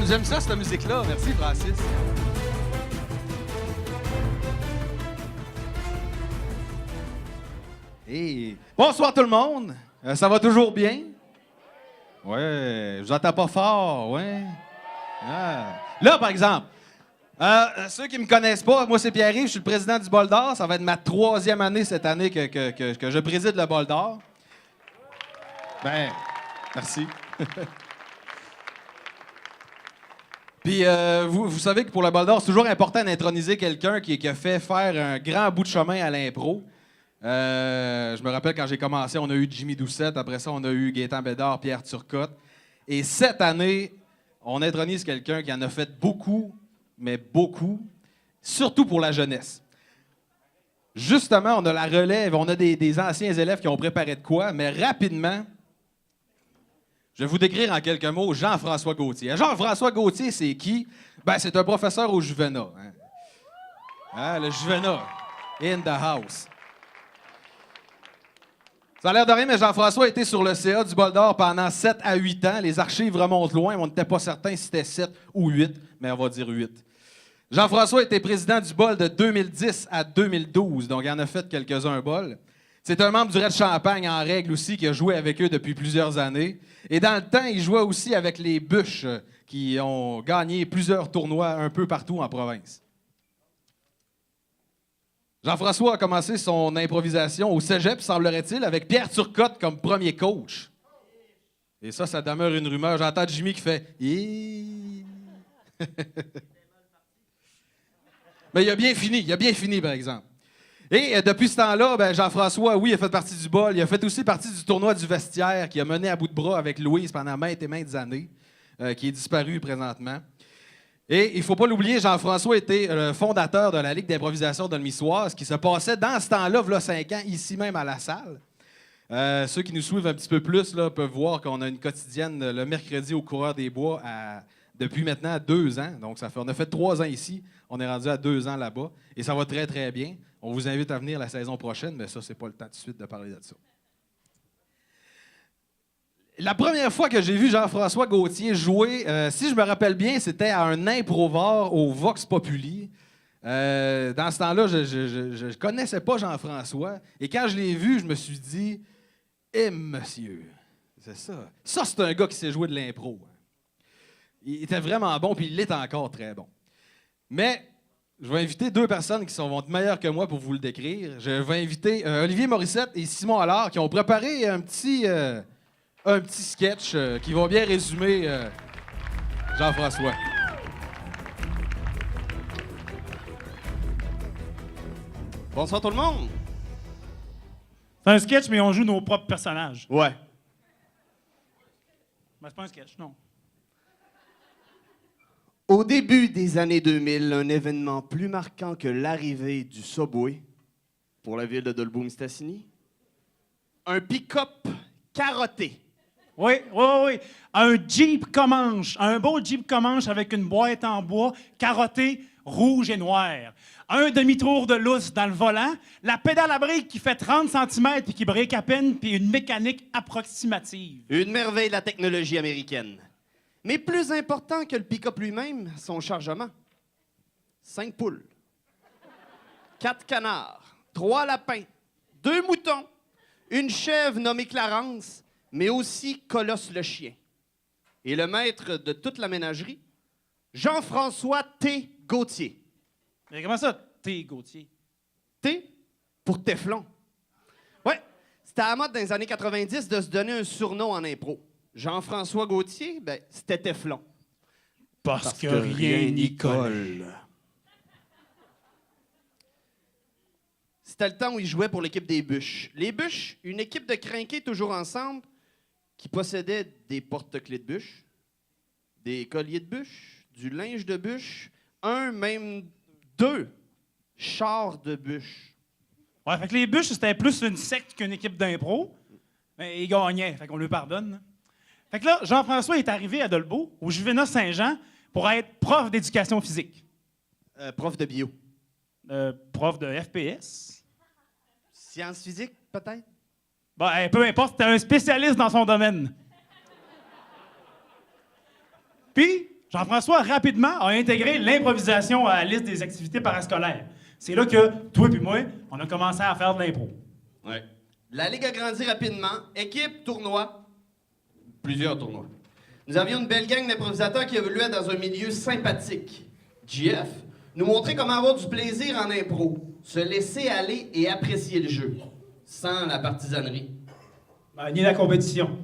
J'aime ça, cette musique-là. Merci, Francis. Hey. Bonsoir tout le monde. Ça va toujours bien? Ouais. Je vous entends pas fort, ouais. Ah. Là, par exemple, ceux qui me connaissent pas, moi c'est Pierre-Yves, je suis le président du Bol d'Or. Ça va être ma 3e année cette année que je préside le Bol d'Or. Ben, merci. Puis, vous savez que pour le Bol d'Or, c'est toujours important d'introniser quelqu'un qui a fait faire un grand bout de chemin à l'impro. Je me rappelle quand j'ai commencé, on a eu Jimmy Doucette. Après ça, on a eu Gaétan Bédard, Pierre Turcotte. Et cette année, on intronise quelqu'un qui en a fait beaucoup, mais beaucoup, surtout pour la jeunesse. Justement, on a la relève, on a des anciens élèves qui ont préparé de quoi, mais rapidement, je vais vous décrire en quelques mots Jean-François Gauthier. Jean-François Gauthier, c'est qui? Ben, c'est un professeur au Juvenat. Hein? Ah, le Juvenat. In the house. Ça a l'air de rien, mais Jean-François a été sur le CA du Bol d'Or pendant 7 à 8 ans. Les archives remontent loin. On n'était pas certain si c'était 7 ou 8, mais on va dire 8. Jean-François était président du Bol de 2010 à 2012, donc il en a fait quelques-uns Bol. C'est un membre du Red Champagne en règle aussi qui a joué avec eux depuis plusieurs années. Et dans le temps, il jouait aussi avec les Bûches qui ont gagné plusieurs tournois un peu partout en province. Jean-François a commencé son improvisation au cégep, semblerait-il, avec Pierre Turcotte comme premier coach. Et ça demeure une rumeur. J'entends Jimmy qui fait « Hi! » Mais il a bien fini, par exemple. Et depuis ce temps-là, ben, Jean-François, oui, il a fait partie du Bol. Il a fait aussi partie du tournoi du vestiaire qui a mené à bout de bras avec Louise pendant maintes et maintes années, qui est disparu présentement. Et il ne faut pas l'oublier, Jean-François était le fondateur de la Ligue d'improvisation de l'Missoise, qui se passait dans ce temps-là, il y a 5 ans, ici même à la salle. Ceux qui nous suivent un petit peu plus là, peuvent voir qu'on a une quotidienne le mercredi au Coureur des Bois depuis maintenant 2 ans. Donc, on a fait 3 ans ici, on est rendu à 2 ans là-bas. Et ça va très, très bien. On vous invite à venir la saison prochaine, mais ça, c'est pas le temps tout de suite de parler de ça. La première fois que j'ai vu Jean-François Gauthier jouer, si je me rappelle bien, c'était à un improvar au Vox Populi. Dans ce temps-là, je ne connaissais pas Jean-François. Et quand je l'ai vu, je me suis dit « Eh, monsieur! » C'est ça. Ça, c'est un gars qui sait jouer de l'impro. Il était vraiment bon, puis il est encore très bon. Mais je vais inviter 2 personnes qui vont être meilleures que moi pour vous le décrire. Je vais inviter Olivier Morissette et Simon Allard qui ont préparé un petit sketch qui va bien résumer Jean-François. Bonsoir tout le monde! C'est un sketch, mais on joue nos propres personnages. Ouais. Ben, c'est pas un sketch, non. Au début des années 2000, un événement plus marquant que l'arrivée du Subway pour la ville de Dolbeau-Mistassini, un pick-up carotté. Oui. Un Jeep Comanche. Un beau Jeep Comanche avec une boîte en bois, carottée, rouge et noir. Un demi-tour de lousse dans le volant, la pédale à brique qui fait 30 cm et qui brique à peine, puis une mécanique approximative. Une merveille de la technologie américaine. Mais plus important que le pick-up lui-même, son chargement. 5 poules, 4 canards, 3 lapins, 2 moutons, une chèvre nommée Clarence, mais aussi Colosse le chien. Et le maître de toute la ménagerie, Jean-François T. Gauthier. Mais comment ça, T. Gauthier? T pour Teflon. Ouais, c'était à la mode dans les années 90 de se donner un surnom en impro. Jean-François Gauthier, ben, c'était Teflon. Parce que rien n'y colle. C'était le temps où il jouait pour l'équipe des Bûches. Les Bûches, une équipe de crinqués toujours ensemble qui possédait des porte-clés de bûches, des colliers de bûches, du linge de bûches, même 2 chars de bûches. Ouais, fait que les Bûches, c'était plus une secte qu'une équipe d'impro. Mais ils gagnaient, fait qu'on lui pardonne. Fait que là, Jean-François est arrivé à Dolbeau, au Juvénat Saint-Jean, pour être prof d'éducation physique. Prof de bio. Prof de FPS. Sciences physiques, peut-être? Ben, peu importe, c'était un spécialiste dans son domaine. Puis, Jean-François, rapidement, a intégré l'improvisation à la liste des activités parascolaires. C'est là que, toi et moi, on a commencé à faire de l'impro. Ouais. La Ligue a grandi rapidement. Équipe, tournoi. Plusieurs tournois. Nous avions une belle gang d'improvisateurs qui évoluaient dans un milieu sympathique. JF nous montrait comment avoir du plaisir en impro, se laisser aller et apprécier le jeu, sans la partisanerie. Ni la compétition.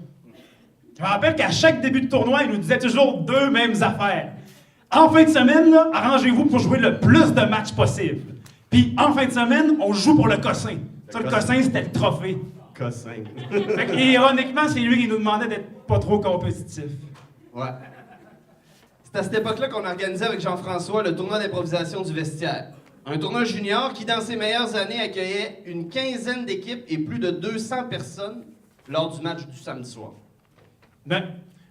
Je me rappelle qu'à chaque début de tournoi, il nous disait toujours deux mêmes affaires. En fin de semaine, là, arrangez-vous pour jouer le plus de matchs possible. Puis en fin de semaine, on joue pour le cossin. Ça, le cossin, c'était le trophée. Cossin. Fait que, ironiquement, c'est lui qui nous demandait d'être pas trop compétitif. Ouais. C'est à cette époque-là qu'on organisait avec Jean-François le tournoi d'improvisation du vestiaire. Un tournoi junior qui, dans ses meilleures années, accueillait une quinzaine d'équipes et plus de 200 personnes lors du match du samedi soir. Ben,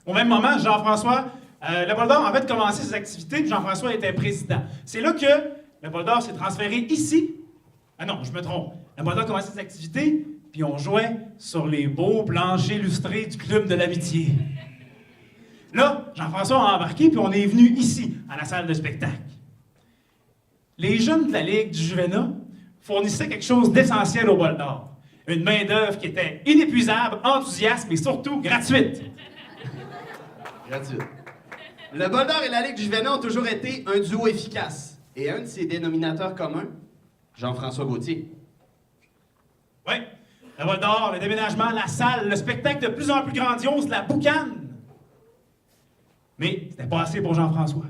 au même moment, Jean-François, le Bol d'Or, en fait, commençait ses activités, puis Jean-François était président. C'est là que le Bol d'Or s'est transféré ici. Ah non, je me trompe. Le Bol d'Or commençait ses activités, puis on jouait sur les beaux planchers lustrés du Club de l'Amitié. Là, Jean-François a embarqué, puis on est venu ici, à la salle de spectacle. Les jeunes de la Ligue du Juvénat fournissaient quelque chose d'essentiel au Bol d'Or. Une main-d'œuvre qui était inépuisable, enthousiaste, mais surtout gratuite. Gratuite. Le Bol d'Or et la Ligue du Juvénat ont toujours été un duo efficace. Et un de ses dénominateurs communs, Jean-François Gauthier. Oui, le Bol d'Or, le déménagement, la salle, le spectacle de plus en plus grandiose, la boucane. Mais c'était pas assez pour Jean-François.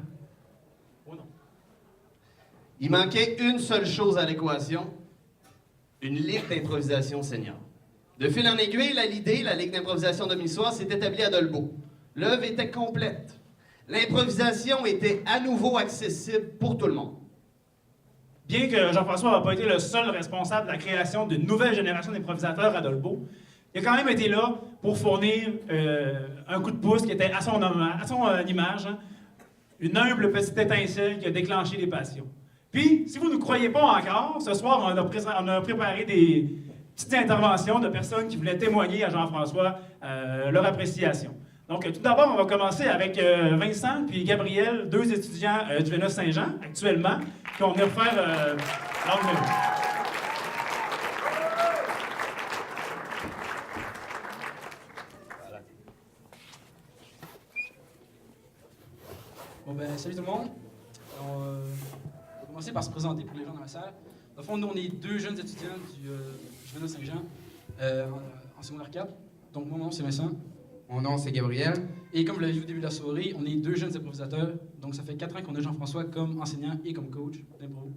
Oh non. Il manquait une seule chose à l'équation, une ligue d'improvisation senior. De fil en aiguille, la Ligue d'improvisation de mi-soir, s'est établie à Dolbeau. L'œuvre était complète. L'improvisation était à nouveau accessible pour tout le monde. Bien que Jean-François n'a pas été le seul responsable de la création d'une nouvelle génération d'improvisateurs à Dolbeau, il a quand même été là pour fournir un coup de pouce qui était à son image, hein, une humble petite étincelle qui a déclenché les passions. Puis, si vous ne nous croyez pas encore, ce soir, on a préparé des petites interventions de personnes qui voulaient témoigner à Jean-François leur appréciation. Donc, tout d'abord, on va commencer avec Vincent puis Gabriel, deux étudiants du Vénus Saint-Jean, actuellement, qui vont venir faire leur numéro. Bon ben, salut tout le monde. Alors, on va commencer par se présenter pour les gens dans la salle. Dans le fond, nous, on est deux jeunes étudiants du Vénus Saint-Jean en secondaire 4. Donc, mon nom, c'est Vincent. Mon nom, c'est Gabriel. Et comme vous l'avez vu au début de la soirée, on est deux jeunes improvisateurs. Donc, ça fait 4 ans qu'on a Jean-François comme enseignant et comme coach d'impro.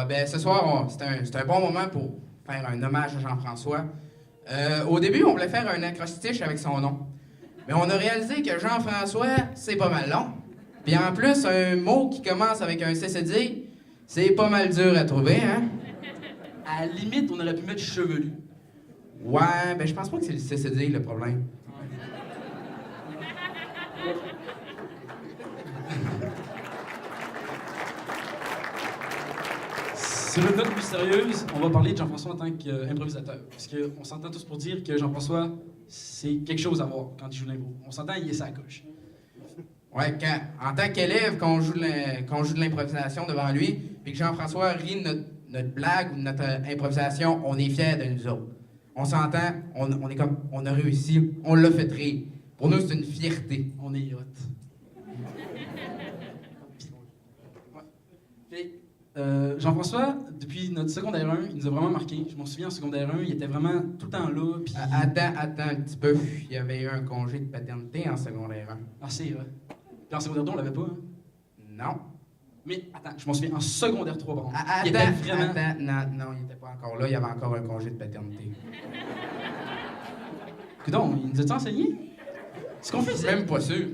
Ben, ce soir, c'est un bon moment pour faire un hommage à Jean-François. Au début, on voulait faire un acrostiche avec son nom. Mais on a réalisé que Jean-François, c'est pas mal long. Puis en plus, un mot qui commence avec un CCD, c'est pas mal dur à trouver, hein? À la limite, on aurait pu mettre chevelu. Ouais, ben je pense pas que c'est le CCD le problème. Sur une note plus sérieuse, on va parler de Jean-François en tant qu'improvisateur. Parce qu'on s'entend tous pour dire que Jean-François, c'est quelque chose à voir quand il joue l'impro. On s'entend, il est sa coche. Ouais, en tant qu'élève, quand on joue de l'improvisation devant lui, puis que Jean-François rit de notre blague ou de notre improvisation, on est fiers de nous autres. On s'entend, on est comme, on a réussi, on l'a fait rire. Pour nous, c'est une fierté. On est hot. Puis, Jean-François, depuis notre secondaire 1, il nous a vraiment marqué. Je m'en souviens, en secondaire 1, il était vraiment tout le temps là. Puis... Attends un petit peu. Il y avait eu un congé de paternité en secondaire 1. Ah, c'est vrai. Puis en secondaire 2, on l'avait pas, hein? Non. Mais attends, je m'en souviens, en secondaire 3, par contre. Attends, il était vraiment... non, il n'était pas encore là. Il y avait encore un congé de paternité. Coudonc, il nous a-tu enseigné? Ce qu'on fait, Je suis même pas sûr.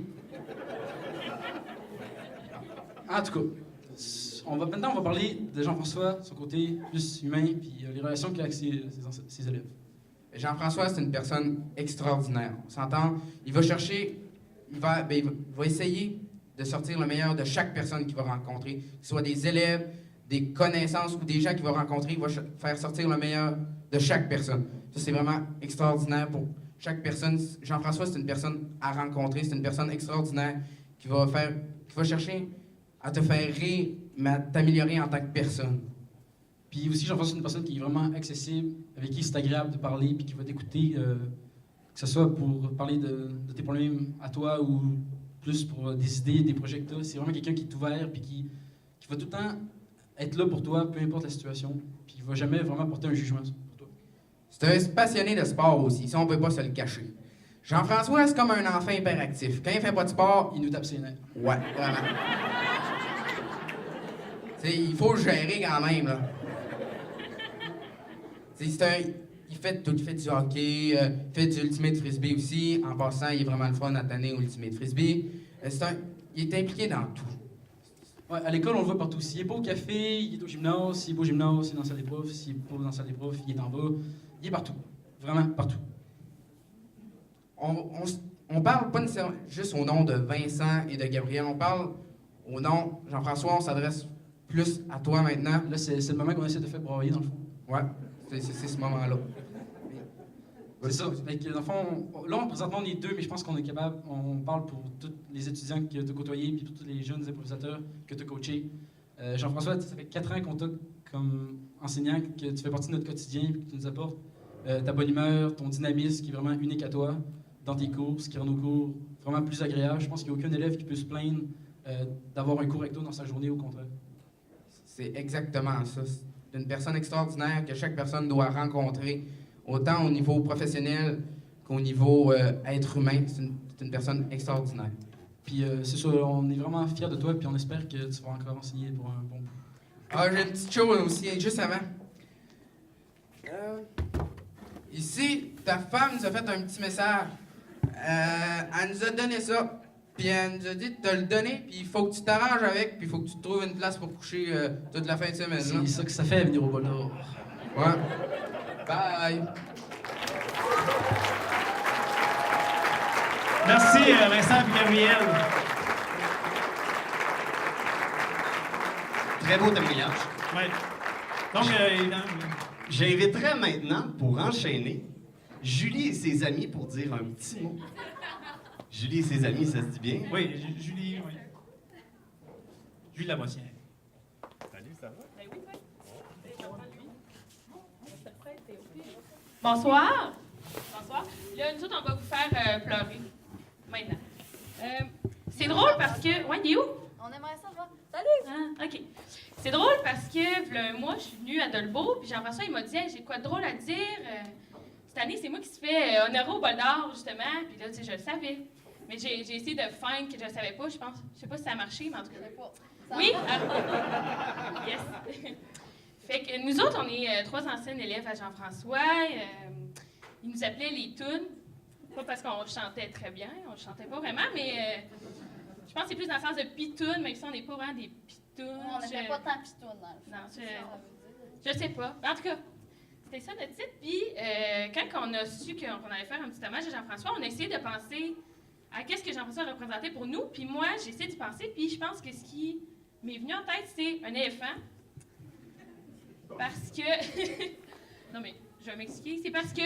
En tout cas, maintenant, on va parler de Jean-François, son côté plus humain, puis les relations qu'il a avec ses élèves. Jean-François, c'est une personne extraordinaire. On s'entend? Il va chercher, il va essayer de sortir le meilleur de chaque personne qu'il va rencontrer, que ce soit des élèves, des connaissances ou des gens qu'il va rencontrer. Il va faire sortir le meilleur de chaque personne. Ça, c'est vraiment extraordinaire pour chaque personne. Jean-François, c'est une personne à rencontrer. C'est une personne extraordinaire qui va chercher à te faire rire, mais à t'améliorer en tant que personne. Puis aussi, Jean-François, c'est une personne qui est vraiment accessible, avec qui c'est agréable de parler, puis qui va t'écouter, que ce soit pour parler de tes problèmes à toi ou plus pour des idées, des projets que tu as. C'est vraiment quelqu'un qui est ouvert, puis qui va tout le temps être là pour toi, peu importe la situation, puis il va jamais vraiment porter un jugement pour toi. C'est un passionné de sport aussi, ça on peut pas se le cacher. Jean-François, c'est comme un enfant hyperactif. Quand il fait pas de sport, Il nous tape ses nerfs. ouais, vraiment. T'sais, il faut le gérer quand même, là. Il fait tout, il fait du hockey, il fait du ultimate frisbee aussi. En passant, il est vraiment le fun à tanner au ultimate frisbee. Il est impliqué dans tout. Ouais, à l'école, on le voit partout. S'il est pas au café, il est au gymnase. S'il est pas au gymnase, il est dans la salle des profs. S'il est pas dans la salle des profs, il est en bas. Il est partout. Vraiment, partout. On parle pas nécessairement juste au nom de Vincent et de Gabriel. On parle au nom, Jean-François, on s'adresse plus à toi maintenant. Là, c'est le moment qu'on essaie de faire broyer, dans le fond. Ouais, c'est ce moment-là. C'est ça. Fait que, dans le fond, présentement, on est deux, mais je pense qu'on est capable. On parle pour tous les étudiants que tu as côtoyés, puis pour tous les jeunes improvisateurs que tu as coachés. Jean-François, ça fait 4 ans qu'on t'a comme enseignant, que tu fais partie de notre quotidien, puis que tu nous apportes ta bonne humeur, ton dynamisme qui est vraiment unique à toi dans tes cours, ce qui rend nos cours vraiment plus agréables. Je pense qu'il n'y a aucun élève qui peut se plaindre d'avoir un cours avec toi dans sa journée, au contraire. C'est exactement ça. C'est une personne extraordinaire que chaque personne doit rencontrer, autant au niveau professionnel qu'au niveau être humain. C'est une personne extraordinaire. Puis c'est ça, on est vraiment fiers de toi, puis on espère que tu vas encore enseigner pour un bon bout. Ah, j'ai une petite chose aussi, juste avant. Ici, ta femme nous a fait un petit message. Elle nous a donné ça. Puis elle nous a dit de te le donner, puis il faut que tu t'arranges avec, puis il faut que tu te trouves une place pour coucher toute la fin de semaine. C'est ça que ça fait, venir au bol d'or. Ouais. Bye. Merci, Vincent et Gabriel. Très beau témoignage. Ouais. Donc, J'inviterai maintenant, pour enchaîner, Julie et ses amis pour dire un petit mot. Julie et ses amis, ça se dit bien? oui, Julie, oui. Julie Labossière. Bonsoir. Bonsoir. Là, nous autres, on va vous faire pleurer. Maintenant. C'est drôle parce que... Ouais, il est où? On aimerait ça voir. Salut! Ah, OK. C'est drôle parce que, moi, je suis venue à Dolbeau, puis Jean-François, il m'a dit hey, j'ai quoi de drôle à dire. Cette année, c'est moi qui se fait honorer au bol d'or, justement. Puis là, tu sais, je le savais. Mais j'ai essayé de feindre que je le savais pas, je pense. Je sais pas si ça a marché, mais en tout cas... Oui? Yes. Fait que nous autres, on est 3 anciennes élèves à Jean-François. Ils nous appelaient les tounes. Pas parce qu'on chantait très bien, on chantait pas vraiment, mais je pense que c'est plus dans le sens de pitoune, même si on n'est pas vraiment des pitounes. On n'était pas tant pitounes, dans le fond. Non, je sais pas. En tout cas, c'était ça le titre. Puis, quand on a su qu'on allait faire un petit hommage à Jean-François, on a essayé de penser à qu'est-ce que Jean-François représentait pour nous. Puis moi, j'ai essayé d'y penser, puis je pense que ce qui m'est venu en tête, c'est un éléphant. Parce que... non, mais je vais m'expliquer. C'est parce que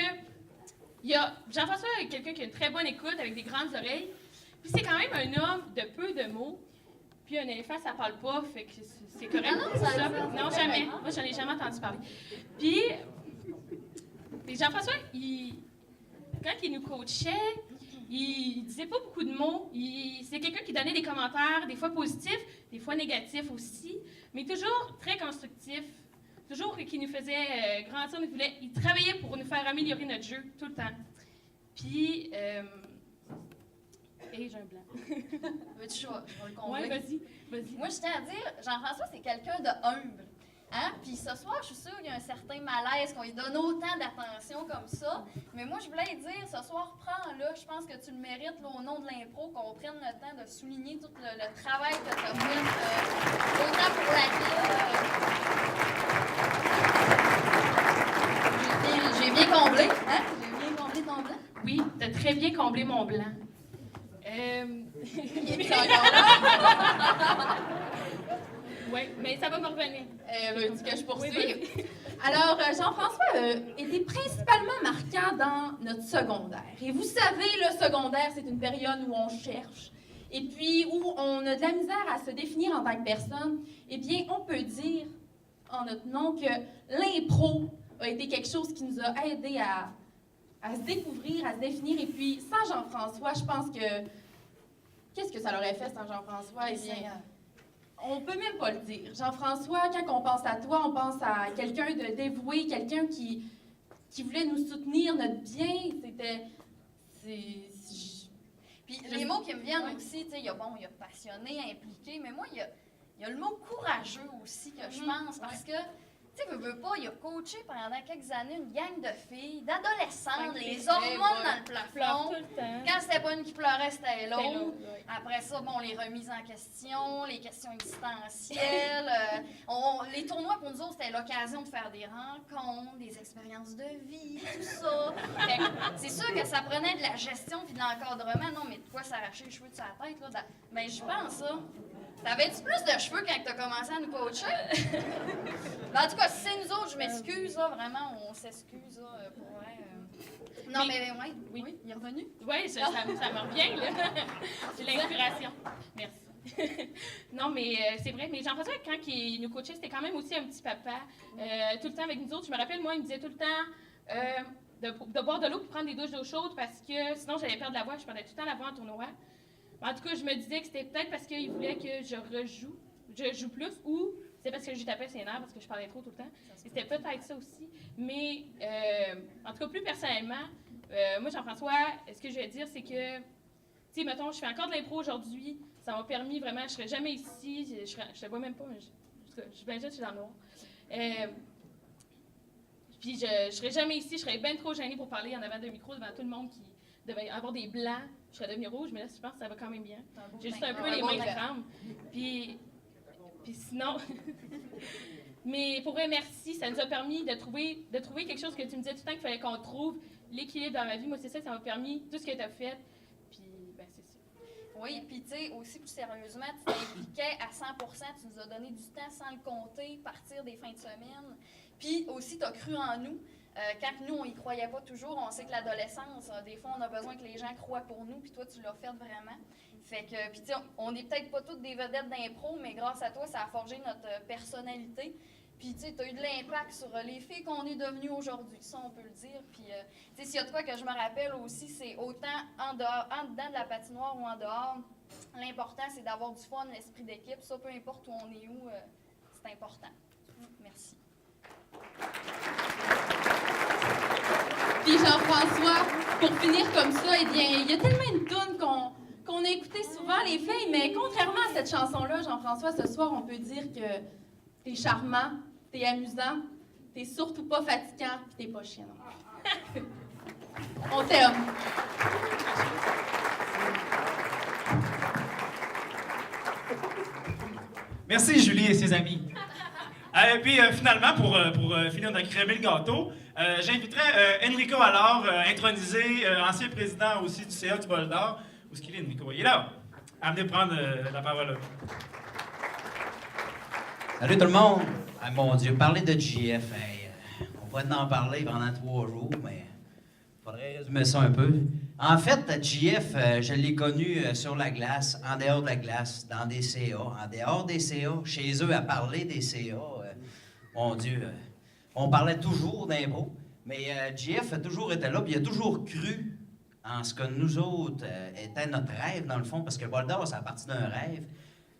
Jean-François est quelqu'un qui a une très bonne écoute, avec des grandes oreilles. Puis c'est quand même un homme de peu de mots. Puis un éléphant, ça parle pas, fait que c'est correct. Ah non, pour ça. ça- Non, jamais. Moi, j'en ai jamais entendu parler. Puis Jean-François, quand il nous coachait, il disait pas beaucoup de mots. C'est quelqu'un qui donnait des commentaires, des fois positifs, des fois négatifs aussi, mais toujours très constructif. Toujours qui nous faisait grandir, il travaillait pour nous faire améliorer notre jeu tout le temps. Puis, j'ai un blanc. Veux-tu je vais le combler? Ouais, vas-y. Moi, je tiens à dire, Jean-François, c'est quelqu'un de humble. Hein? Puis ce soir, je suis sûre qu'il y a un certain malaise qu'on lui donne autant d'attention comme ça. Mais moi, je voulais dire, ce soir, prends-le. Je pense que tu le mérites, là, au nom de l'impro, qu'on prenne le temps de souligner tout le travail que tu as fait, autant pour la ville. J'ai bien comblé, hein? J'ai bien comblé ton blanc. Oui, t'as très bien comblé mon blanc. Il est encore là. Oui, mais ça va me revenir. Veux-tu que je poursuive? Oui. Alors, Jean-François était principalement marquant dans notre secondaire. Et vous savez, le secondaire, c'est une période où on cherche. et puis où on a de la misère à se définir en tant que personne, eh bien, on peut dire en notre nom que l'impro a été quelque chose qui nous a aidés à se découvrir, à se définir. Et puis, sans Jean-François, je pense que... Qu'est-ce que ça leur aurait fait sans Jean-François? Eh bien, on peut même pas le dire. Jean-François, quand on pense à toi, on pense à quelqu'un de dévoué, quelqu'un qui voulait nous soutenir, notre bien. Puis les mots qui me viennent aussi, tu sais, il y a passionné, impliqué, mais moi, il y a le mot courageux aussi que je pense, parce que, tu sais, veux pas, il a coaché pendant quelques années une gang de filles, d'adolescentes, les hormones dans le plafond. Tout le temps. Quand c'était pas une qui pleurait, c'était l'autre. Ouais. Après ça, bon, les remises en question, les questions existentielles. Les tournois, pour nous autres, c'était l'occasion de faire des rencontres, des expériences de vie, tout ça. Fait que c'est sûr que ça prenait de la gestion puis de l'encadrement. Non, mais de quoi s'arracher les cheveux de sa tête, là? Ben, je pense ça. T'avais-tu plus de cheveux quand t'as commencé à nous coacher? En tout cas, si c'est nous autres, je m'excuse, là, vraiment, on s'excuse, là, pour vrai. Non, mais ouais, oui, il est revenu. Oui, ça me revient, là. C'est l'inspiration. Merci. Non, mais c'est vrai. Mais Jean-François, quand il nous coachait, c'était quand même aussi un petit papa. Tout le temps avec nous autres. Je me rappelle, moi, il me disait tout le temps de boire de l'eau et prendre des douches d'eau chaude parce que sinon, j'allais perdre la voix. Je perdais tout le temps la voix en tournoi. En tout cas, je me disais que c'était peut-être parce qu'il voulait que je joue plus, ou c'est parce que je lui tapais ses nerfs parce que je parlais trop tout le temps. C'était peut-être ça aussi. Mais, en tout cas, plus personnellement, moi, Jean-François, ce que je vais dire, c'est que, tu sais, mettons, je fais encore de l'impro aujourd'hui. Ça m'a permis vraiment, je serais jamais ici. Je te vois même pas, mais je suis bien jeune, je suis dans le noir. Puis, je serais jamais ici. Je serais bien trop gênée pour parler en avant d'un micro devant tout le monde qui devait avoir des blancs. Je serais devenue rouge, mais là, je pense que ça va quand même bien. J'ai juste un peu les mains qui tremblent. Puis sinon... Mais pour vrai, merci. Ça nous a permis de trouver quelque chose que tu me disais tout le temps qu'il fallait qu'on trouve. L'équilibre dans ma vie, moi, c'est ça m'a permis. Tout ce que tu as fait. Puis, ben, c'est ça. Oui, puis tu sais, aussi plus sérieusement, tu t'impliquais à 100 %, tu nous as donné du temps sans le compter, partir des fins de semaine. Puis aussi, tu as cru en nous. Quand nous, on y croyait pas toujours, on sait que l'adolescence, des fois, on a besoin que les gens croient pour nous, puis toi, tu l'as fait vraiment. Fait que, puis tu sais, on n'est peut-être pas toutes des vedettes d'impro, mais grâce à toi, ça a forgé notre personnalité. Puis, tu sais, tu as eu de l'impact sur les filles qu'on est devenues aujourd'hui, ça, on peut le dire. Puis, tu sais, s'il y a de quoi que je me rappelle aussi, c'est autant en dedans de la patinoire ou en dehors, l'important, c'est d'avoir du fun, l'esprit d'équipe. Ça, peu importe où on est où, c'est important. Merci. Puis Jean-François, pour finir comme ça, eh bien, il y a tellement une toune qu'on a écouté souvent, les filles, mais contrairement à cette chanson-là, Jean-François, ce soir, on peut dire que t'es charmant, t'es amusant, t'es surtout pas fatigant, puis t'es pas chiant. On t'aime. Merci, Julie et ses amis. Et puis, finalement, pour finir de crémer le gâteau, j'inviterais Enrico alors, intronisé, ancien président aussi du CA du Bol d'Or. Où est-ce qu'il est, Enrico? Il est là. Amenez prendre la parole. Salut tout le monde! Ah, mon Dieu, parler de JF, on pourrait en parler pendant 3 jours, mais il faudrait résumer ça un peu. En fait, JF, je l'ai connu sur la glace, en dehors de la glace, dans des CA, en dehors des CA, chez eux à parler des CA. Mon Dieu, on parlait toujours d'impro, mais JF a toujours été là, puis il a toujours cru en ce que nous autres était notre rêve, dans le fond, parce que Bol d'Or, ça a parti d'un rêve.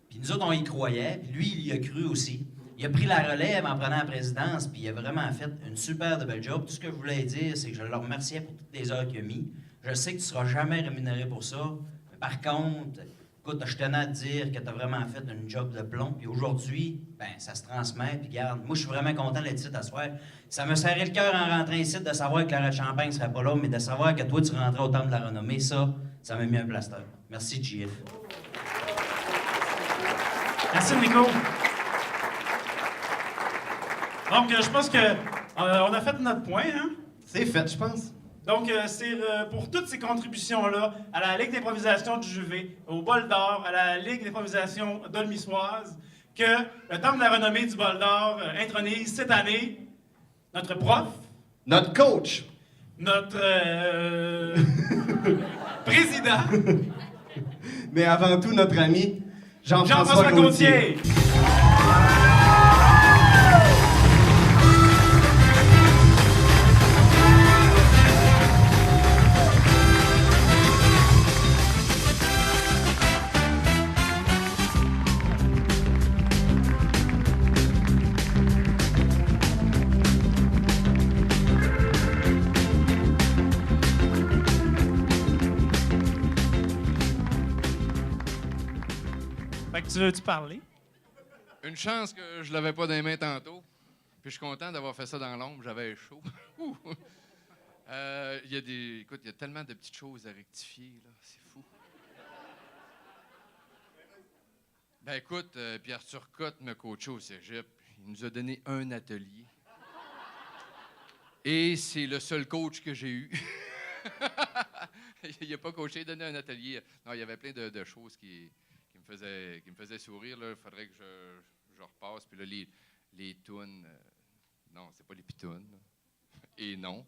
Puis nous autres, on y croyait, puis lui, il y a cru aussi. Il a pris la relève en prenant la présidence, puis il a vraiment fait une super de belle job. Tout ce que je voulais dire, c'est que je le remerciais pour toutes les heures qu'il a mis. Je sais que tu ne seras jamais rémunéré pour ça. Mais par contre, écoute, je tenais à te dire que tu as vraiment fait une job de plomb. Puis aujourd'hui, ben ça se transmet. Puis regarde, moi, je suis vraiment content d'être ici à soir. Ça me serrait le cœur en rentrant ici de savoir que la Champagne ne serait pas là, mais de savoir que toi, tu rentrais au Temple de la Renommée, ça m'a mis un plaster. Merci, JF. Merci, Nico. Donc, je pense qu'on a fait notre point, hein? C'est fait, je pense. Donc, c'est pour toutes ces contributions-là à la Ligue d'improvisation du Juvet, au Bol d'Or, à la Ligue d'improvisation d'Olmissoise, que le Temple de la Renommée du Bol d'Or intronise cette année notre prof, Notre coach. notre président, mais avant tout notre ami Jean-François Jean-François Gaultier. Gaultier. Fait que tu veux-tu parler? Une chance que je l'avais pas dans les mains tantôt. Puis je suis content d'avoir fait ça dans l'ombre, j'avais chaud. Écoute, il y a tellement de petites choses à rectifier, là, c'est fou. Ben écoute, Pierre Turcotte me coachait au cégep. Il nous a donné un atelier. Et c'est le seul coach que j'ai eu. Il n'a pas coaché, il a donné un atelier. Non, il y avait plein de choses qui me faisaient sourire. Il faudrait que je repasse. Puis là, les tounes... non, c'est pas les pitounes. Et non.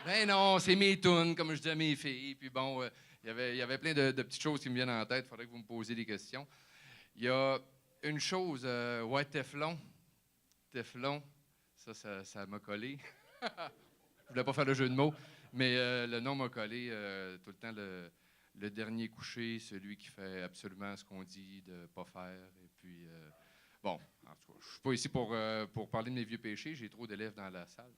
Ben non, c'est mes tounes, comme je dis à mes filles. Puis bon, il y avait plein de petites choses qui me viennent en tête. Il faudrait que vous me posiez des questions. Il y a une chose, ouais, Teflon. Teflon, ça m'a collé. Je voulais pas faire le jeu de mots, mais le nom m'a collé tout le temps. Le dernier couché, celui qui fait absolument ce qu'on dit de ne pas faire. Et puis, bon, en tout cas, je ne suis pas ici pour parler de mes vieux péchés. J'ai trop d'élèves dans la salle.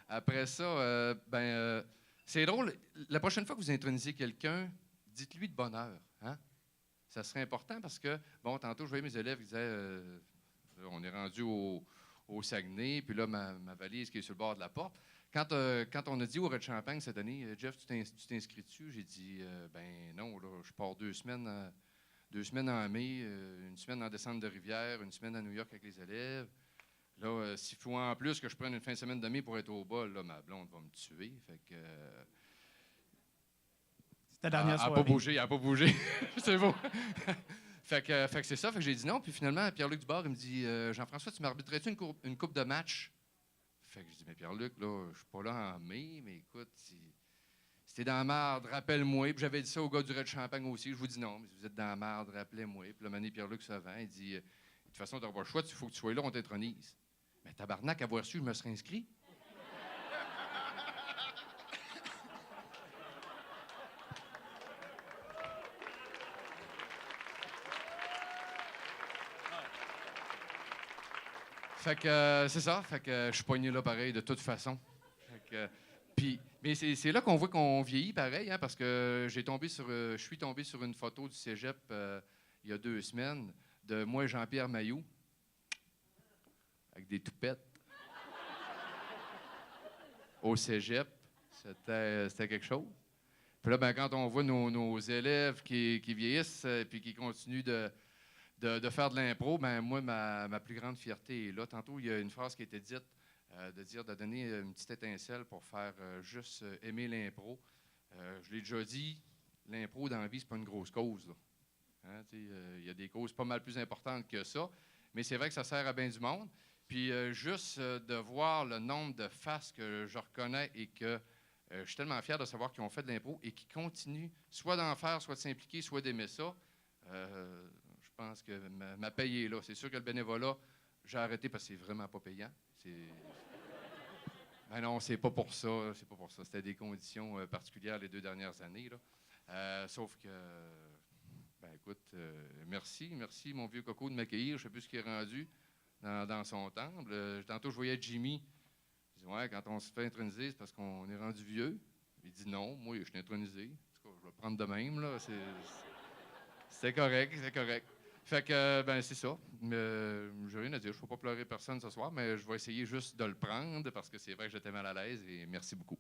Après ça, c'est drôle. La prochaine fois que vous intronisez quelqu'un, dites-lui de bonne heure. Hein? Ça serait important parce que, bon, tantôt, je voyais mes élèves qui disaient on est rendu au Saguenay, puis là, ma valise qui est sur le bord de la porte. Quand on a dit au Red Champagne cette année, Jeff, tu t'inscris-tu? J'ai dit, ben non, là, je pars 2 semaines en mai, une semaine en décembre de Rivière, une semaine à New York avec les élèves. Là, s'il faut en plus que je prenne une fin de semaine de mai pour être au bol, là, ma blonde va me tuer. Fait que... C'est ta dernière soirée. Elle n'a pas bougé. C'est beau. Fait que c'est ça. Fait que j'ai dit non. Puis finalement, Pierre-Luc Dubar, il me dit Jean-François, tu m'arbitrerais-tu une coupe de match? Fait que je dis mais Pierre-Luc, là, je suis pas là en mai, mais écoute, si t'es dans la marde, rappelle-moi. Puis j'avais dit ça au gars du Red Champagne aussi. Je vous dis non, mais si vous êtes dans la marde, rappelez-moi. Puis là, mané Pierre-Luc se vend. Il dit de toute façon, tu n'auras pas le choix, il faut que tu sois là, on t'intronise. Mais tabarnak, avoir su, je me serais inscrit. Fait que c'est ça. Fait que je suis pogné là pareil de toute façon. Mais c'est là qu'on voit qu'on vieillit pareil, hein, parce que je suis tombé sur une photo du cégep il y a 2 semaines de moi et Jean-Pierre Mailloux avec des toupettes au cégep. C'était quelque chose. Puis là, ben, quand on voit nos élèves qui vieillissent et qui continuent de faire de l'impro, ben moi, ma plus grande fierté est là. Tantôt, il y a une phrase qui a été dite, de donner une petite étincelle pour faire juste aimer l'impro. Je l'ai déjà dit, l'impro dans la vie, c'est pas une grosse cause. Hein, y a des causes pas mal plus importantes que ça, mais c'est vrai que ça sert à bien du monde. Puis juste de voir le nombre de faces que je reconnais et que je suis tellement fier de savoir qu'ils ont fait de l'impro et qui continuent soit d'en faire, soit de s'impliquer, soit d'aimer ça. Je pense que ma paye est là. C'est sûr que le bénévolat, j'ai arrêté parce que c'est vraiment pas payant. Ben non, c'est pas pour ça. C'est pas pour ça. C'était des conditions particulières les 2 dernières années. Là. Sauf que, ben écoute, merci, mon vieux coco de m'accueillir. Je sais plus ce qu'il est rendu dans son temple. Tantôt, je voyais Jimmy. Je dis, ouais, quand on se fait introniser, c'est parce qu'on est rendu vieux. Il dit non, moi, je suis intronisé. En tout cas, je vais le prendre de même, là. C'est correct, c'est correct. Fait que, ben, c'est ça. J'ai rien à dire. Je ne faut pas pleurer personne ce soir, mais je vais essayer juste de le prendre parce que c'est vrai que j'étais mal à l'aise et merci beaucoup.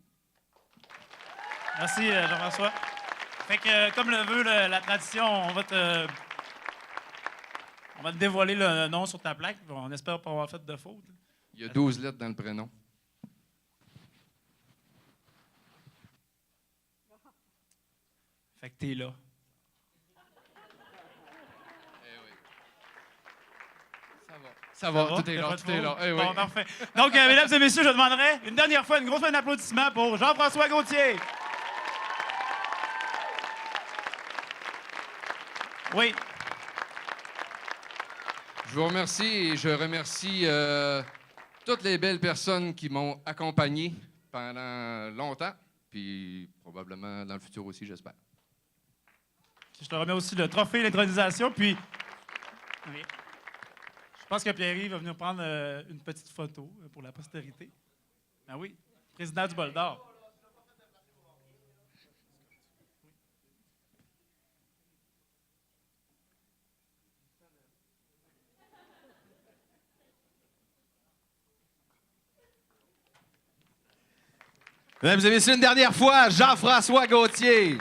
Merci, Jean-François. Fait que, comme le veut la tradition, on va te dévoiler le nom sur ta plaque. On espère pas avoir fait de faute. Il y a 12 lettres dans le prénom. Fait que t'es là. Ça va, tout est là, tout est là. Bon, parfait. Donc, mesdames et messieurs, je demanderai une dernière fois une grosse main d'applaudissement pour Jean-François Gaultier. Oui. Je vous remercie et je remercie toutes les belles personnes qui m'ont accompagné pendant longtemps, puis probablement dans le futur aussi, j'espère. Je te remets aussi le trophée d'intronisation, puis... Oui. Je pense que Pierre-Yves va venir prendre une petite photo pour la postérité. Ah oui, président du Bol d'Or. Mesdames et messieurs, une dernière fois, Jean-François Gauthier.